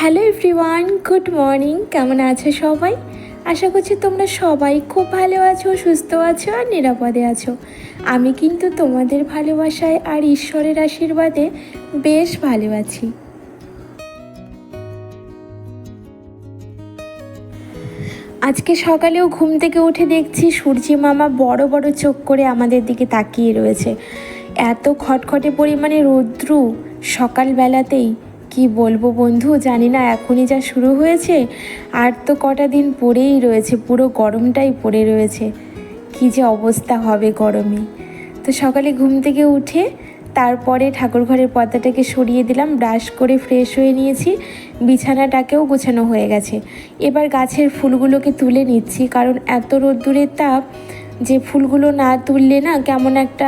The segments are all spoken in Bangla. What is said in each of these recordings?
Hello everyone, good morning. কেমন আছো সবাই? আশা করছি তোমরা সবাই খুব ভালো আছো, সুস্থ আছো আর নিরাপদে আছো। আমি কিন্তু তোমাদের ভালোবাসায় আর ঈশ্বরের আশীর্বাদে বেশ ভালো আছি। আজকে সকালেও ঘুম থেকে উঠে দেখছি সূর্যি মামা বড় বড় চোখ করে আমাদের দিকে তাকিয়ে রয়েছে। এত খটখটে পরিমাণে রৌদ্র সকালবেলাতেই, কি বলবো বন্ধু, জানি না এখনই যা শুরু হয়েছে আর তো কটা দিন পড়েই রয়েছে, পুরো গরমটাই পড়ে রয়েছে। কি যে অবস্থা হবে গরমে। তো সকালে ঘুম থেকে উঠে তারপরে ঠাকুর ঘরের পর্দাটাকে সরিয়ে দিলাম, ব্রাশ করে ফ্রেশ হয়ে নিয়েছি, বিছানাটাকেও গোছানো হয়ে গেছে। এবার গাছের ফুলগুলোকে তুলে নিচ্ছি, কারণ এত রোদ্দুরের তাপ যে ফুলগুলো না তুললে না কেমন একটা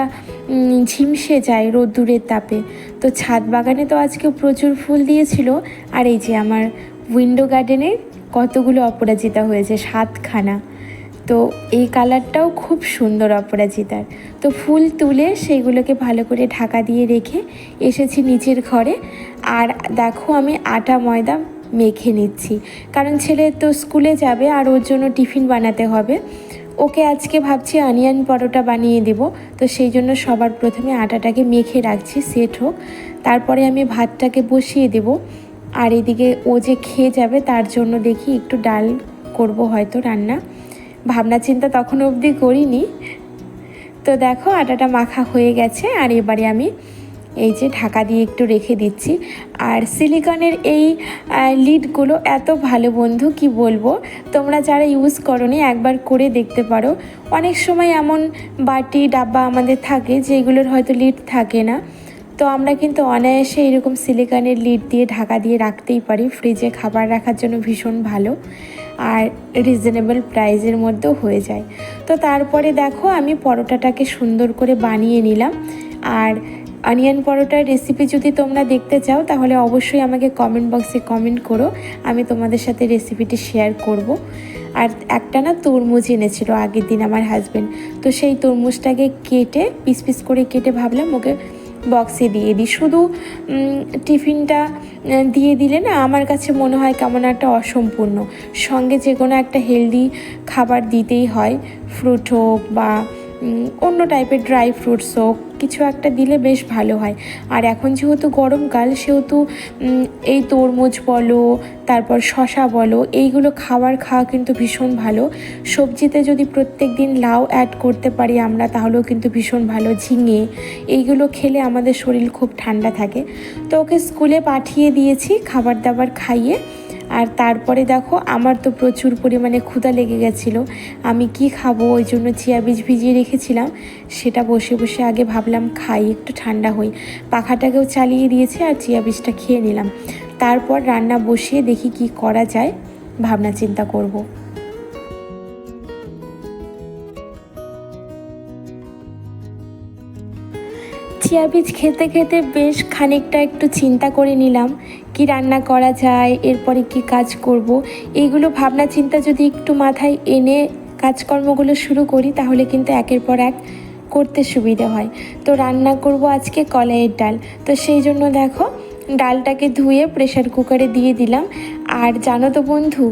ঝিমসে যায় রোদ্দুরের তাপে। তো ছাদ বাগানে তো আজকে প্রচুর ফুল দিয়েছিল, আর এই যে আমার উইন্ডো গার্ডেনে কতগুলো অপরাজিতা হয়েছে, 7খানা। তো এই কালারটাও খুব সুন্দর অপরাজিতার। তো ফুল তুলে সেইগুলোকে ভালো করে ঢাকা দিয়ে রেখে এসেছি নিচের ঘরে। আর দেখো আমি আটা ময়দা মেখে নিচ্ছি, কারণ ছেলে তো স্কুলে যাবে আর ওর জন্য টিফিন বানাতে হবে। ওকে আজকে ভাবছি অনিয়ন পরোটা বানিয়ে দেব। তো সেই জন্য সবার প্রথমে আটাটাকে মেখে রাখছি, সেট হোক, তারপরে আমি ভাতটাকে বসিয়ে দেব। আর এদিকে ও যে খেয়ে যাবে তার জন্য দেখি একটু ডাল করব হয়তো রান্না, ভাবনা চিন্তা তখন অবধি করিনি। তো দেখো আটাটা মাখা হয়ে গেছে, আর এবারে আমি এই যে ঢাকা দিয়ে একটু রেখে দিচ্ছি। আর সিলিকনের এই লিডগুলো এত ভালো বন্ধু, কি বলবো, তোমরা যারা ইউজ করোনি একবার করে দেখতে পারো। অনেক সময় এমন বাটি ডাব্বা আমাদের থাকে যেগুলোর হয়তো লিড থাকে না, তো আমরা কিন্তু অনায়াসে এরকম সিলিকনের লিড দিয়ে ঢাকা দিয়ে রাখতেই পারি। ফ্রিজে খাবার রাখার জন্য ভীষণ ভালো, আর রিজনেবল প্রাইসের মধ্যেও হয়ে যায়। তো তারপরে দেখো আমি পরোটাটাকে সুন্দর করে বানিয়ে নিলাম। আর অনিয়ন পরোটার রেসিপি যদি তোমরা দেখতে চাও তাহলে অবশ্যই আমাকে কমেন্ট বক্সে কমেন্ট করো, আমি তোমাদের সাথে রেসিপিটি শেয়ার করব। আর একটা না তরমুজ এনেছিল আগের দিন আমার হাজব্যান্ড, তো সেই তরমুজটাকে কেটে পিস পিস করে কেটে ভাবলাম ওকে বক্সে দিয়ে দিই। শুধু টিফিনটা দিয়ে দিলে না আমার কাছে মনে হয় কেমন একটা অসম্পূর্ণ। সঙ্গে যে কোনো একটা হেলদি খাবার দিতেই হয়, ফ্রুট হোক বা অন্য টাইপের ড্রাই ফ্রুটস হোক, কিছু একটা দিলে বেশ ভালো হয়। আর এখন যেহেতু গরমকাল সেহেতু এই তরমুজ বলো, তারপর শশা বলো, এইগুলো খাওয়া কিন্তু ভীষণ ভালো। সবজিতে যদি প্রত্যেক দিন লাউ অ্যাড করতে পারি আমরা তাহলেও কিন্তু ভীষণ ভালো। ঝিঙে, এইগুলো খেলে আমাদের শরীর খুব ঠান্ডা থাকে। তো ওকে স্কুলে পাঠিয়ে দিয়েছি খাবার দাবার খাইয়ে। আর তারপরে দেখো আমার তো প্রচুর পরিমাণে ক্ষুধা লেগে গেছিলো, আমি কি খাবো, ওই জন্য চিয়া বীজ ভিজিয়ে রেখেছিলাম, সেটা বসে বসে আগে ভাবলাম খাই, একটু ঠান্ডা হই। পাখাটাকেও চালিয়ে দিয়েছে আর চিয়া বীজটা খেয়ে নিলাম। তারপর রান্না বসিয়ে দেখি কি করা যায়, ভাবনা চিন্তা করব। চিয়া বীজ খেতে খেতে বেশ খানিকটা একটু চিন্তা করে নিলাম কি রান্না করা যায়, এরপরে কি কাজ করব। এইগুলো ভাবনা চিন্তা যদি একটু মাথায় এনে কাজকর্মগুলো শুরু করি তাহলে কিন্তু একের পর এক করতে সুবিধে হয়। তো রান্না করব আজকে কলাইয়ের ডাল। তো সেই জন্য দেখো ডালটাকে ধুয়ে প্রেশার কুকারে দিয়ে দিলাম। আর জানো তো বন্ধু,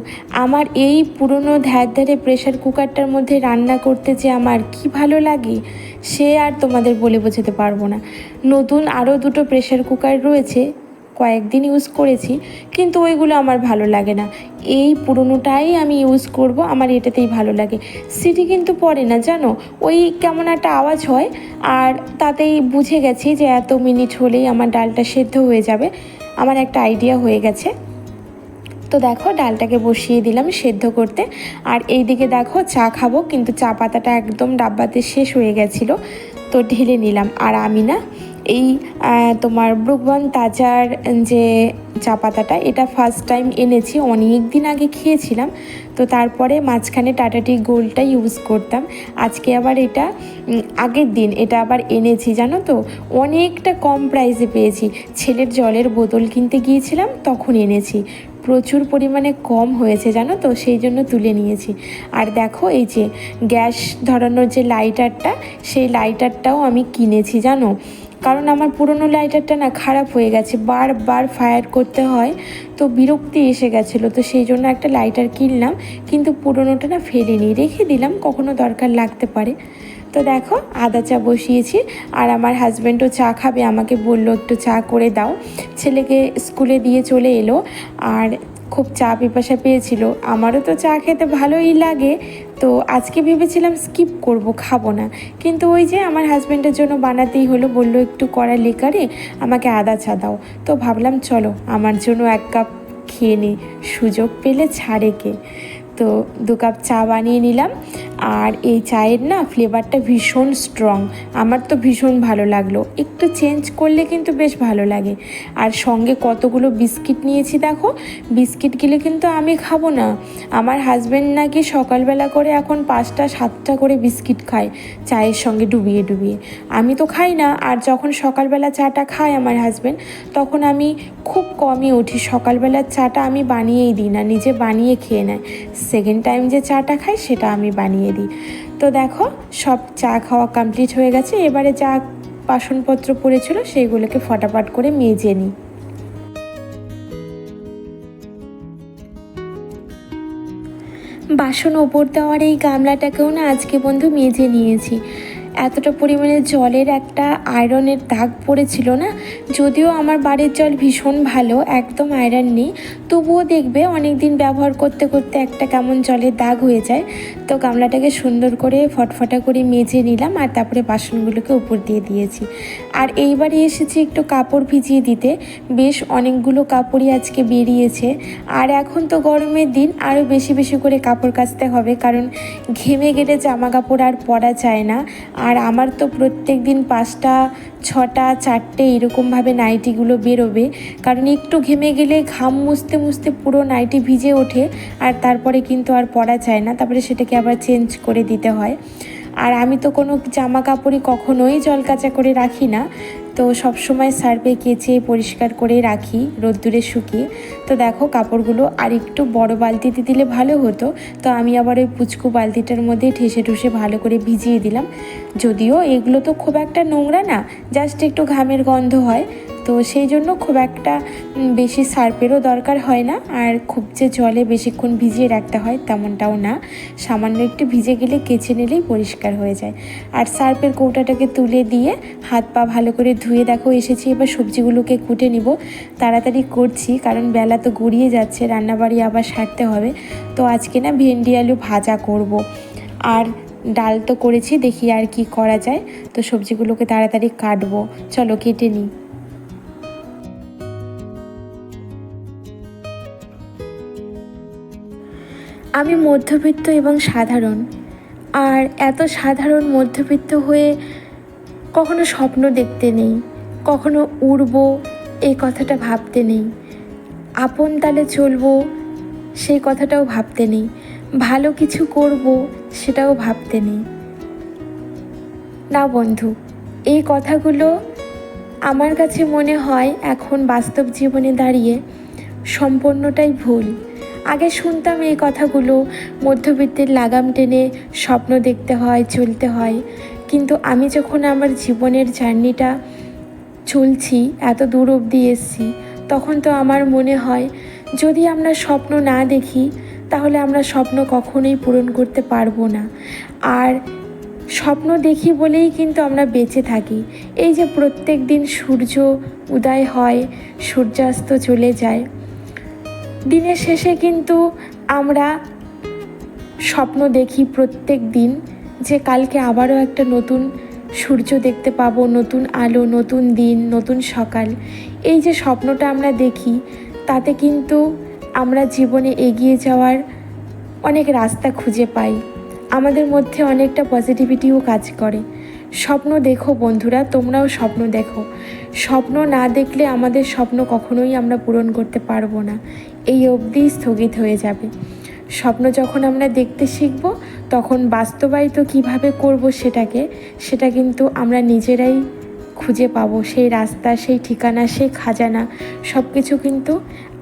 আমার এই পুরনো ধ্যারে প্রেশার কুকারটার মধ্যে রান্না করতে যে আমার কি ভালো লাগে সে আর তোমাদের বলে বোঝাতে পারবো না। নতুন আরও দুটো প্রেশার কুকার রয়েছে, কয়েকদিন ইউজ করেছি, কিন্তু ওইগুলো আমার ভালো লাগে না। এই পুরনোটাই আমি ইউজ করব, আমার এটাতেই ভালো লাগে। সিটি কিন্তু পড়ে না জানো, ওই কেমন একটা আওয়াজ হয়, আর তাতেই বুঝে গেছি যে এত মিনিট হলেই আমার ডালটা সেদ্ধ হয়ে যাবে। আমার একটা আইডিয়া হয়ে গেছে। তো দেখো ডালটাকে বসিয়ে দিলাম সেদ্ধ করতে। আর এই দিকে দেখো চা খাবো, কিন্তু চা পাতাটা একদম ডাব্বাতে শেষ হয়ে গেছিলো, তো ঢেলে নিলাম। আর আমি না এই তোমার ব্রুক বন্ড তাজার যে চা পাতাটা, এটা ফার্স্ট টাইম এনেছি, অনেক দিন আগে খেয়েছিলাম। তো তারপরে মাঝখানে টাটা টি গোল্ডটা ইউজ করতাম, আজকে আবার এটা আগের দিন এটা আবার এনেছি জানো তো, অনেকটা কম প্রাইসে পেয়েছি। ছেলের জলের বোতল কিনতে গিয়েছিলাম তখন এনেছি, প্রচুর পরিমাণে কম হয়েছে জানো তো, সেই জন্য তুলে নিয়েছি। আর দেখো এই যে গ্যাস ধরানোর যে লাইটারটা, সেই লাইটারটাও আমি কিনেছি জানো। কারণ আমার পুরনো লাইটারটা না খারাপ হয়ে গেছে, বারবার ফায়ার করতে হয়, তো বিরক্তি এসে গেছিলো। তো সেই জন্য একটা লাইটার কিনলাম, কিন্তু পুরনোটা না ফেলিনি, রেখে দিলাম, কখনো দরকার লাগতে পারে। তো দেখো আদা চা বসিয়েছি, আর আমার হাজব্যান্ডও চা খাবে, আমাকে বললো একটু চা করে দাও। ছেলেকে স্কুলে দিয়ে চলে এলো, আর খুব চা পিপাসা পেয়েছিল। আমারও তো চা খেতে ভালোই লাগে, তো আজকে ভেবেছিলাম স্কিপ করব, খাবো না, কিন্তু ওই যে আমার হাজব্যান্ডের জন্য বানাতেই হলো, বললো একটু কড়া লিকারে আমাকে আদা চা দাও। তো ভাবলাম চলো আমার জন্য 1 কাপ খেয়ে নিই, সুযোগ পেলে ছাড়ে কে। তো 2 কাপ চা বানিয়ে নিলাম, আর এই চায়ের না ফ্লেভারটা ভীষণ স্ট্রং, আমার তো ভীষণ ভালো লাগলো। একটু চেঞ্জ করলে কিন্তু বেশ ভালো লাগে। আর সঙ্গে কতগুলো বিস্কিট নিয়েছি দেখো, বিস্কিটগুলো কিন্তু আমি খাবো না, আমার হাজব্যান্ড নাকি সকালবেলা করে এখন 5টা 7টা করে বিস্কিট খায় চায়ের সঙ্গে ডুবিয়ে ডুবিয়ে। আমি তো খাই না, আর যখন সকালবেলা চাটা খায় আমার হাজব্যান্ড, তখন আমি খুব কমই উঠি, সকালবেলার চাটা আমি বানিয়েই দিই না, নিজে বানিয়ে খেয়ে নেয়। সেকেন্ড টাইম যে চাটা খাই সেটা আমি বানিয়ে দিই। তো দেখো সব চা খাওয়া কমপ্লিট হয়ে গেছে, এবারে যা বাসনপত্র পড়েছিল সেইগুলোকে ফটাফট করে মেজে নিই। বাসন ওপর দেওয়ার এই গামলাটাকেও না আজকে বন্ধু মেজে নিয়েছি। এতটা পরিমাণে জলের একটা আয়রনের দাগ পড়েছিল না, যদিও আমার বাড়ির জল ভীষণ ভালো, একদম আয়রন নেই, তবুও দেখবে অনেক দিন ব্যবহার করতে করতে একটা কেমন জলের দাগ হয়ে যায়। তো গামলাটাকে সুন্দর করে ফটফটা করে মেজে নিলাম, আর তারপরে বাসনগুলোকে উপর দিয়ে দিয়েছি। আর এইবারে এসেছি একটু কাপড় ভিজিয়ে দিতে, বেশ অনেকগুলো কাপড়ই আজকে বেরিয়েছে। আর এখন তো গরমের দিন, আরও বেশি বেশি করে কাপড় কাচতে হবে, কারণ ঘেমে গেলে জামা কাপড় আর পরা যায় না। আর আমার তো প্রত্যেক দিন 5টা 6টা 4টে এরকমভাবে নাইটিগুলো বেরোবে, কারণ একটু ঘেমে গেলে ঘাম মুছতে মুছতে পুরো নাইটি ভিজে ওঠে, আর তারপরে কিন্তু আর পরা যায় না, তারপরে সেটাকে আবার চেঞ্জ করে দিতে হয়। আর আমি তো কোনো জামা কাপড়ই কখনোই জল কাচা করে রাখি না, তো সবসময় সার্ফে কেচে পরিষ্কার করে রাখি রোদ্দুরে শুকিয়ে। তো দেখো কাপড়গুলো আর একটু বড় বালতিতে দিলে ভালো হতো, তো আমি আবার ওই পুচকু বালতিটার মধ্যে ঠেসে ঠুসে ভালো করে ভিজিয়ে দিলাম। যদিও এগুলো তো খুব একটা নোংরা না, জাস্ট একটু ঘামের গন্ধ হয়, তো সেই জন্য খুব একটা বেশি সার্ফেরও দরকার হয় না, আর খুব যে জলে বেশিক্ষণ ভিজিয়ে রাখতে হয় তেমনটাও না, সামান্য একটু ভিজে গেলে কেচে নিলেই পরিষ্কার হয়ে যায়। আর সার্ফের কৌটাটাকে তুলে দিয়ে হাত পা ভালো করে ধুয়ে দেখো এসেছি, এবার সবজিগুলোকে কুটে নিব। তাড়াতাড়ি করছি কারণ বেলা তো গড়িয়ে যাচ্ছে, রান্নাবাড়ি আবার সারতে হবে। তো আজকে না ভেন্ডি আলু ভাজা করব, আর ডাল তো করেছি, দেখি আর কি করা যায়। তো সবজিগুলোকে তাড়াতাড়ি কাটবো, চলো কেটে নিই। আমি মধ্যবিত্ত এবং সাধারণ, আর এত সাধারণ মধ্যবিত্ত হয়ে কখনো স্বপ্ন দেখতে নেই, কখনো উড়ব এই কথাটা ভাবতে নেই, আপন তালে চলবো সেই কথাটাও ভাবতে নেই, ভালো কিছু করব সেটাও ভাবতে নেই। না বন্ধু, এই কথাগুলো আমার কাছে মনে হয় এখন বাস্তব জীবনে দাঁড়িয়ে সম্পূর্ণটাই ভুল। আগে শুনতাম এই কথাগুলো, মধ্যবিত্তের লাগাম টেনে স্বপ্ন দেখতে হয়, চলতে হয়, কিন্তু আমি যখন আমার জীবনের জার্নিটা চলছি, এত দূর অবধি এসেছি, তখন তো আমার মনে হয় যদি আমরা স্বপ্ন না দেখি তাহলে আমরা স্বপ্ন কখনোই পূরণ করতে পারবো না। আর স্বপ্ন দেখি বলেই কিন্তু আমরা বেঁচে থাকি। এই যে প্রত্যেক দিন সূর্য উদয় হয়, সূর্যাস্ত চলে যায়, দিনের শেষে কিন্তু আমরা স্বপ্ন দেখি প্রত্যেক দিন যে কালকে আবারও একটা নতুন সূর্য দেখতে পাবো, নতুন আলো, নতুন দিন, নতুন সকাল। এই যে স্বপ্নটা আমরা দেখি, তাতে কিন্তু আমরা জীবনে এগিয়ে যাওয়ার অনেক রাস্তা খুঁজে পাই, আমাদের মধ্যে অনেকটা পজিটিভিটিও কাজ করে। স্বপ্ন দেখো বন্ধুরা, তোমরাও স্বপ্ন দেখো। স্বপ্ন না দেখলে আমাদের স্বপ্ন কখনোই আমরা পূরণ করতে পারবো না, এই অবধি স্থগিত হয়ে যাবে। স্বপ্ন যখন আমরা দেখতে শিখব, তখন বাস্তবায়িত কিভাবে করব সেটা কিন্তু আমরা নিজেরাই খুঁজে পাবো। সেই রাস্তা, সেই ঠিকানা, সেই খাজানা সব কিছু কিন্তু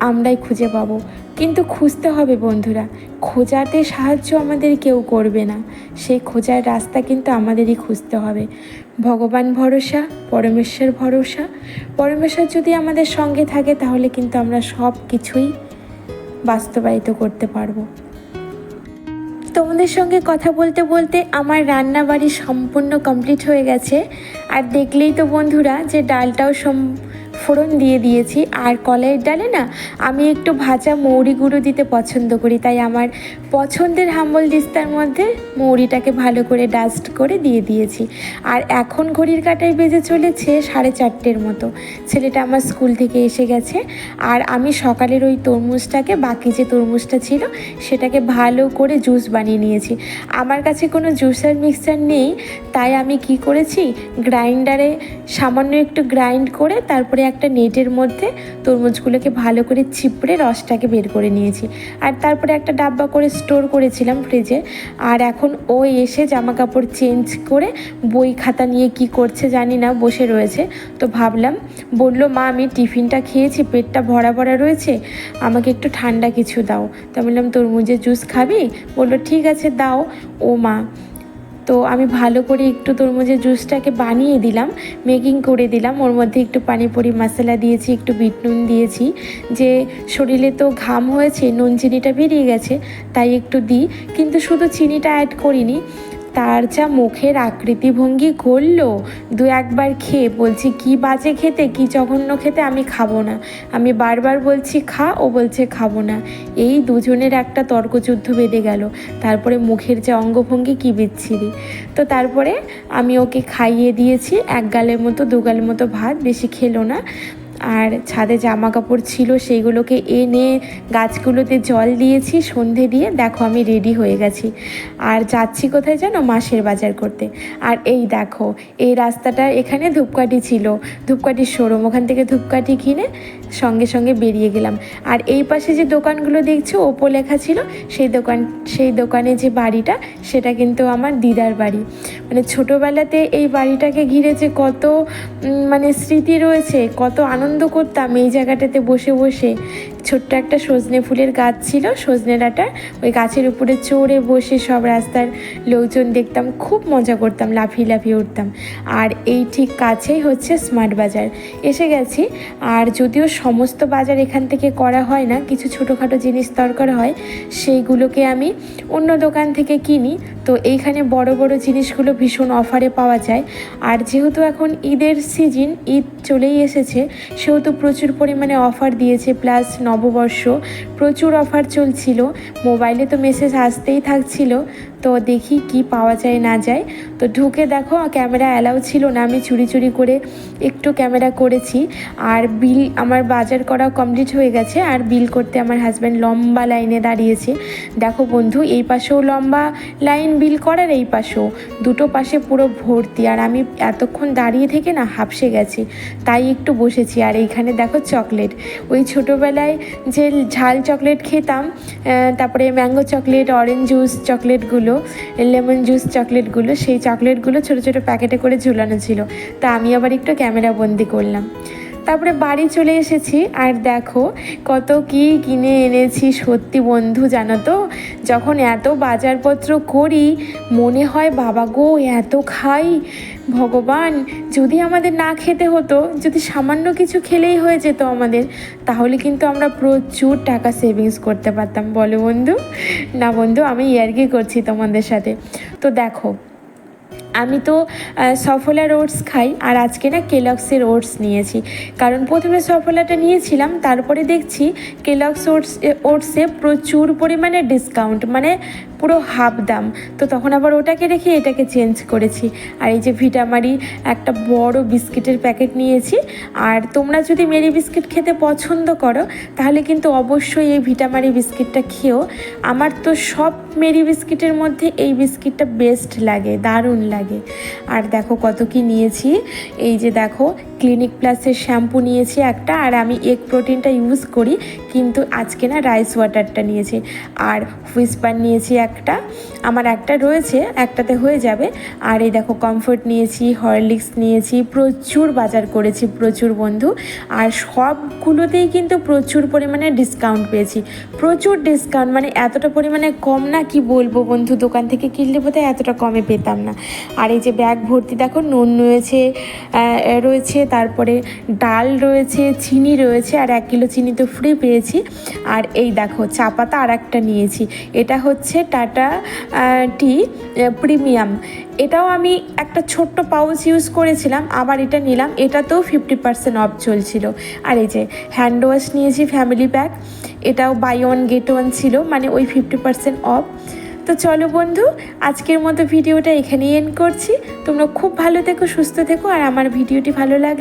আমরাই খুঁজে পাবো। কিন্তু খুঁজতে হবে বন্ধুরা, খোঁজাতে সাহায্য আমাদের কেউ করবে না, সেই খোঁজার রাস্তা কিন্তু আমাদেরই খুঁজতে হবে। ভগবান ভরসা, পরমেশ্বর ভরসা। পরমেশ্বর যদি আমাদের সঙ্গে থাকে তাহলে কিন্তু আমরা সব কিছুই বাস্তবায়িত করতে পারবো। তোমাদের সঙ্গে কথা বলতে বলতে আমার রান্নাবাড়ি সম্পূর্ণ কমপ্লিট হয়ে গেছে। আর দেখলেই তো বন্ধুরা যে ডালটাও ফোড়ন দিয়ে দিয়েছি। আর কলাইয়ের ডালে না আমি একটু ভাজা মৌরি গুঁড়ো দিতে পছন্দ করি, তাই আমার পছন্দের হাম্বল দিস্তার মধ্যে মৌরিটাকে ভালো করে ডাস্ট করে দিয়ে দিয়েছি। আর এখন ঘড়ির কাঁটায় বেজে চলেছে 4:30 মতো। ছেলেটা আমার স্কুল থেকে এসে গেছে। আর আমি সকালের ওই তরমুজটাকে, বাকি যে তরমুজটা ছিল সেটাকে ভালো করে জুস বানিয়ে নিয়েছি। আমার কাছে কোনো জুসার মিক্সচার নেই, তাই আমি কি করেছি, গ্রাইন্ডারে সামান্য একটু গ্রাইন্ড করে তারপরে একটা নেটের মধ্যে তরমুজগুলোকে ভালো করে চিপড়ে রসটাকে বের করে নিয়েছি। আর তারপরে একটা ডাব্বা করে স্টোর করেছিলাম ফ্রিজে। আর এখন ও এসে জামা কাপড় চেঞ্জ করে বই খাতা নিয়ে কি করছে জানি না, বসে রয়েছে। তো ভাবলাম, বললো মা আমি টিফিনটা খেয়েছি, পেটটা ভরা ভরা রয়েছে, আমাকে একটু ঠান্ডা কিছু দাও। তো বললাম তরমুজের জুস খাবি? বললো ঠিক আছে দাও। ও মা, তো আমি ভালো করে একটু তরমুজের জুসটাকে বানিয়ে দিলাম, মেকিং করে দিলাম। ওর মধ্যে একটু পানিপুরি মশলা দিয়েছি, একটু বিট নুন দিয়েছি, যে শরীরে তো ঘাম হয়েছে, নুন চিনিটা বেরিয়ে গেছে তাই একটু দিই, কিন্তু শুধু চিনিটা অ্যাড করিনি। তার যা মুখের আকৃতি ভঙ্গি করলো, দু একবার খেয়ে বলছি কি বাজে খেতে, কি জঘন্য খেতে, আমি খাবো না। আমি বারবার বলছি খা, ও বলছে খাবো না। এই দুজনের একটা তর্কযুদ্ধ বেঁধে গেল। তারপরে মুখের যে অঙ্গভঙ্গি কি বিচ্ছিরি। তো তারপরে আমি ওকে খাইয়ে দিয়েছি, 1 গালের মতো 2 গালের মতো ভাত, বেশি খেলো না। আর ছাদে জামা কাপড় ছিল সেইগুলোকে এনে গাছগুলোতে জল দিয়েছি সন্ধে দিয়ে। দেখো আমি রেডি হয়ে গেছি। আর যাচ্ছি কোথায় জানো, মাসের বাজার করতে। আর এই দেখো এই রাস্তাটা, এখানে ধূপকাঠি ছিল, ধূপকাঠির শোরুম, ওখান থেকে ধূপকাঠি কিনে সঙ্গে সঙ্গে বেরিয়ে গেলাম। আর এই পাশে যে দোকানগুলো দেখছো ওপো লেখা ছিল, সেই দোকানে যে বাড়িটা, সেটা কিন্তু আমার দিদার বাড়ি। মানে ছোটোবেলাতে এই বাড়িটাকে ঘিরে যে কত মানে স্মৃতি রয়েছে, কত আনন্দ করতাম এই জায়গাটাতে বসে বসে। ছোট্ট একটা সজনে ফুলের গাছ ছিল, সজনে ডাঁটা, ওই গাছের উপরে চড়ে বসে সব রাস্তার লোকজন দেখতাম, খুব মজা করতাম, লাফিয়ে লাফিয়ে উঠতাম। আর এই ঠিক কাছেই হচ্ছে স্মার্ট বাজার, এসে গেছি। আর যদিও সমস্ত বাজার এখান থেকে করা হয় না, কিছু ছোটোখাটো জিনিস দরকার হয়, সেইগুলোকে আমি অন্য দোকান থেকে কিনি। তো এইখানে বড় বড় জিনিসগুলো ভীষণ অফারে পাওয়া যায়। আর যেহেতু এখন ঈদের সিজন, ঈদ চলেই এসেছে, সেহেতু প্রচুর পরিমাণে অফার দিয়েছে। প্লাস নববর্ষ, প্রচুর অফার চলছিল, মোবাইলে তো মেসেজ আসতেই থাকছিল। তো দেখি কি পাওয়া যায় না যায়। তো ঢুকে দেখো ক্যামেরা অ্যালাউ ছিল না, আমি চুরি চুরি করে একটু ক্যামেরা করেছি। আর বিল আমার বাজার করা কমপ্লিট হয়ে গেছে। আর বিল করতে আমার হাজব্যান্ড লম্বা লাইনে দাঁড়িয়েছে। দেখো বন্ধু, এই পাশেও লম্বা লাইন বিল করার, এই পাশেও, দুটো পাশে পুরো ভর্তি। আর আমি এতক্ষণ দাঁড়িয়ে থেকে না হাঁপসে গেছি, তাই একটু বসেছি। আর এইখানে দেখো চকলেট, ওই ছোটোবেলায় যে ঝাল চকলেট খেতাম, তারপরে ম্যাঙ্গো চকলেট, অরেঞ্জ জুস চকলেটগুলো, লেমন জুস চকলেটগুলো, সেই চকলেটগুলো ছোটো ছোটো প্যাকেটে করে ঝুলানো ছিল। তা আমি আবার একটু ক্যামেরা বন্দি করলাম। তারপরে বাড়ি চলে এসেছি। আর দেখো কত কি কিনে এনেছি। সত্যি বন্ধু জানো তো, যখন এত বাজারপত্র করি মনে হয় বাবা গো এত খাই, ভগবান যদি আমাদের না খেতে হতো, যদি সামান্য কিছু খেলেই হয়ে যেত আমাদের, তাহলে কিন্তু আমরা প্রচুর টাকা সেভিংস করতে পারতাম, বলো বন্ধু? না বন্ধু, আমি ইয়ার্কি করছি তোমাদের সাথে। তো দেখো আমি তো সফলার ওটস খাই, আর আজকে না কেলগসের ওটস নিয়েছি। কারণ প্রথমে সফলাটা নিয়েছিলাম, তারপরে দেখছি কেলগস ওটসে প্রচুর পরিমাণে ডিসকাউন্ট, মানে পুরো হাফ দাম। তো তখন আবার ওটাকে রেখে এটাকে চেঞ্জ করেছি। আর এই যে ভিটামারি একটা বড় বিস্কিটের প্যাকেট নিয়েছি। আর তোমরা যদি মেরি বিস্কিট খেতে পছন্দ করো তাহলে কিন্তু অবশ্যই এই ভিটামারি বিস্কিটটা খেও। আমার তো সব মেরি বিস্কিটের মধ্যে এই বিস্কিটটা বেস্ট লাগে, দারুণ লাগে। আর দেখো কত কি নিয়েছি। এই যে দেখো ক্লিনিক প্লাসের শ্যাম্পু নিয়েছি একটা, আর আমি এগ প্রোটিনটা ইউজ করি, কিন্তু আজকে না রাইস ওয়াটারটা নিয়েছি। আর হুইসপার নিয়েছি একটা, আমার একটা রয়েছে, একটাতে হয়ে যাবে। আর এই দেখো কমফোর্ট নিয়েছি, হরলিক্স নিয়েছি, প্রচুর বাজার করেছি, প্রচুর বন্ধু। আর সবগুলোতেই কিন্তু প্রচুর পরিমাণে ডিসকাউন্ট পেয়েছি, প্রচুর ডিসকাউন্ট, মানে এতটা পরিমাণে কম না কি বলবো বন্ধু, দোকান থেকে কিনলে বোধহয় এতটা কমে পেতাম না। আর এই যে ব্যাগ ভর্তি দেখো নুন রয়েছে, তারপরে ডাল রয়েছে, চিনি রয়েছে, আর 1 কিলো চিনি তো ফ্রি পেয়েছি। আর এই দেখো চা পাতা আর একটা নিয়েছি, এটা হচ্ছে টাটা টি প্রিমিয়াম। এটাও আমি একটা ছোট্ট পাউচ ইউজ করেছিলাম, আবার এটা নিলাম, এটাতেও 50% অফ চলছিল। আর এই যে হ্যান্ড ওয়াশ নিয়েছি ফ্যামিলি প্যাক, এটাও বাই ওয়ান গেট ওয়ান ছিল, মানে ওই 50% অফ। তো চলো বন্ধু, আজকের মতো ভিডিওটা এখানেই এন্ড করছি। তোমরা খুব ভালো থেকো, সুস্থ থেকো, আর আমার ভিডিওটি ভালো লাগলে